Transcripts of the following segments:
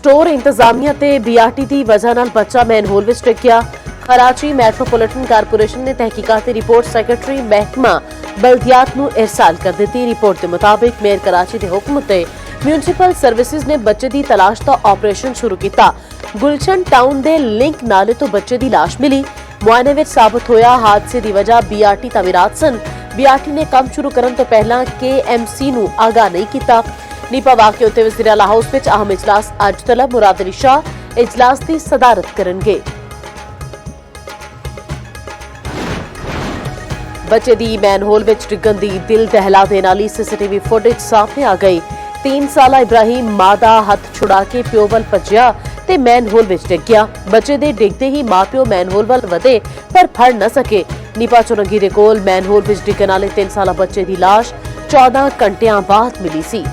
Store इंतजामिया ते BRT की वजह नाल बच्चा मैनहोल विच डिग गया। कराची मैट्रोपोलिटन कारपोरेशन ने तहकीकाती रिपोर्ट सैकटरी महकमा बल्दियात नूं इरसाल कर दी। रिपोर्ट के मुताबिक मेयर कराची के हुक्म ते म्यूनसिपल सर्विसेज ने बच्चे की तलाश का ऑपरेशन शुरू किया। गुलशन टाउन के लिंक नाले तो बच्चे की लाश मिली। मुआयने विच साबित होया हादसे की वजह बीआरटी तमीरात सन। बीआरटी ने काम शुरू करने तो पहला KMC नूं आगाह नहीं किया। नीपा वाक़े उत्ते वज़ीर आला हाउस विच अहम इजलास अज तलब मुराद अली शाह इजलास की सदारत करनगे। बच्चे दी मैनहोल विच डिगन दी दिल दहला देने वाली CCTV फुटेज सामने आ गई। 3 साला इब्राहिम मां दा हथ छुड़ा के प्यो वल भज्जिया ते मैनहोल विच डिग गया। बच्चे दे डिगदे ही मां प्यो मैनहोल वल वधे पर फड़ न सके। नीपा चुरंगी दे कोल मैनहोल विच डिगन वाले 3 साला बच्चे दी लाश 14 घंटियां बाद मिली सी।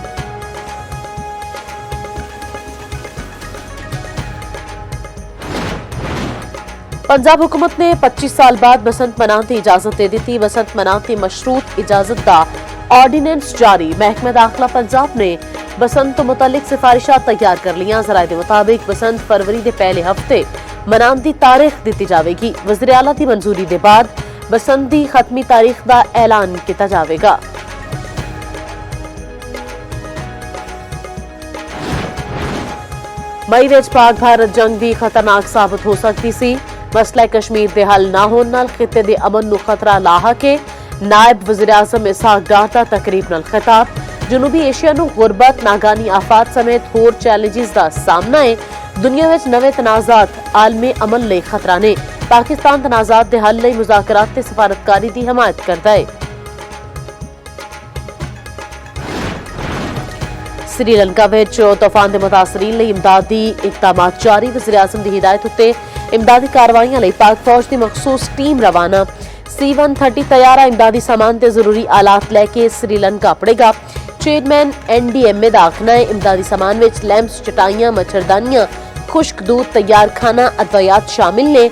पंजाब हुकूमत ने 25 साल बाद बसंत मनाने की इजाजत दे दी। बसंत मनाने की मशरूत इजाजत का ऑर्डीनेंस जारी। महकमा दाखिला पंजाब ने बसंत तो मुतल्लिक सिफारिशात तैयार कर लियां। ज़राए के मुताबिक बसंत फरवरी के पहले हफ्ते मनाने की तारीख दी जाएगी। वज़ीर आला की मंजूरी के बाद बसंत की खत्मी तारीख का ऐलान किया जाएगा। मई विच पाक भारत जंग भी खतरनाक साबित हो सकती सी। मसला कश्मीर दे हल ना होने नाल खिते दे अमन नूं खतरा लाहा के नायब वज़ीर आज़म इसहाक डार दा तकरीब नाल खिताब। जनूबी एशिया नूं गुरबत नागानी आफात समेत होर चैलेंजेस दा सामना है। दुनिया विच नवे तनाज़ात आलमी अमन लई खतरा ने। पाकिस्तान तनाज़ात दे हल लई मुज़ाकरात ते सफारतकारी दी हमायत करदा है। श्रीलंका विच तूफान के मुतासरीन लई इमदादी इकदामात जारी। वज़ीर आज़म की हिदायत उत्ते इमदादी कार्रवाइयां लई पाक फौज की मखसूस टीम रवाना। C-130 तैयारा इमदादी सामान ते जरूरी आलात लैके श्रीलंका पड़ेगा। चेयरमैन NDMA दा आखना है इमदादी सामान विच लैंप्स, चटाइयां, मच्छरदानियां, खुश्क दूध, तैयार खाना, अदवियात शामिल ने।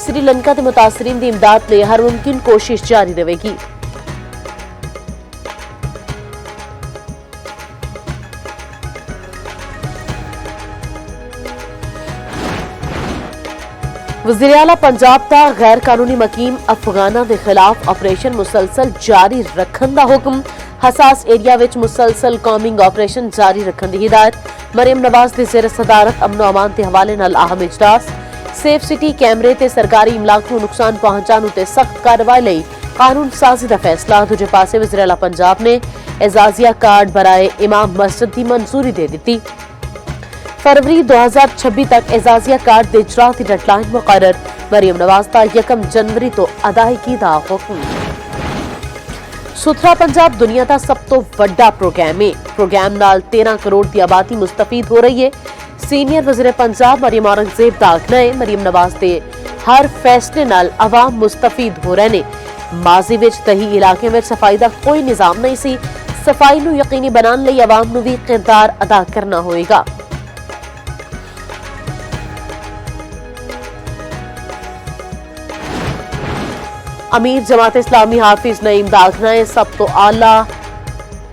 श्रीलंका के मुतासरीन की इमदाद लई हर मुमकिन कोशिश जारी रहेगी। वज़ीर आला पंजाब का गैर कानूनी मकीम अफगाना के खिलाफ ऑपरेशन मुसलसल जारी रखने का हुक्म। हसास एरिया विच मुसलसल कॉमिंग ऑपरेशन जारी रखने की हिदायत। मरियम नवाज की ज़ेर सदारत अमनो अमान के हवाले नाल अहम इजलास। सेफ सिटी कैमरे ते सरकारी इमलाक नूं नुकसान पहुंचाने ते सख्त कार्रवाई लई कानून साजी का फैसला। दूजे पासे वज़ीर आला पंजाब ने एजाजिया कार्ड बराए इमाम मस्जिद की मंजूरी दे दी। फरवरी 2026 तक एजाजिया कार्ड दे इजरा की डेडलाइन मुकर्रर। मरियम नवाज का 1 जनवरी तो अदायगी का हुक्म। सुथरा पंजाब दुनिया का सब तो वड्डा प्रोग्राम है। प्रोग्राम नाल 13 करोड़ की आबादी मुस्तफीद हो रही है। सीनियर वज़ीर पंजाब मरियम औरंगजेब का आखना है मरियम नवाज के हर फैसले नाल अवाम मुस्तफीद हो रहे ने। माजी विच दही इलाके में सफाई का कोई निजाम नहीं सी। सफाई नूं यकीनी बनाने लई अवाम नूं भी किरदार अदा करना होएगा। अमीर जमात इस्लामी हाफिज नईम दा आखना है सब तो आला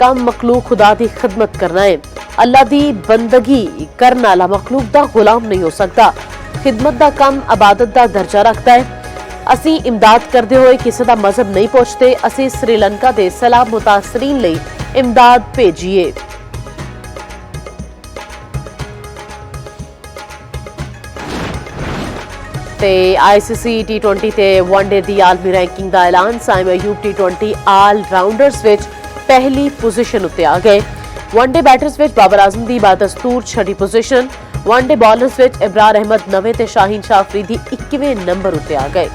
कम मखलूक खुदा की खिदमत करना है। अल्लाह की बंदगी करने वाला मखलूक दा गुलाम नहीं हो सकता। खिदमत दा कम इबादत दा दर्जा रखता है। असी इमदाद करते हुए किसी का मजहब नहीं पहुंचते। असी श्रीलंका के सैलाब मुतासरीन लई इमदाद भेजिए। ICC T20 ते वनडे की आलमी रैंकिंग का ऐलान। Saim Ayub T20 all rounders विच पहली पोजीशन उत्ते आ गए। वनडे बैटर्स विच बाबर आजम की बादस्तूर 6ठी पोजीशन। वनडे बॉलर्स विच इब्रार अहमद 9वें ते शाहीन शाह अफरीदी 21वें नंबर उत्ते आ गए।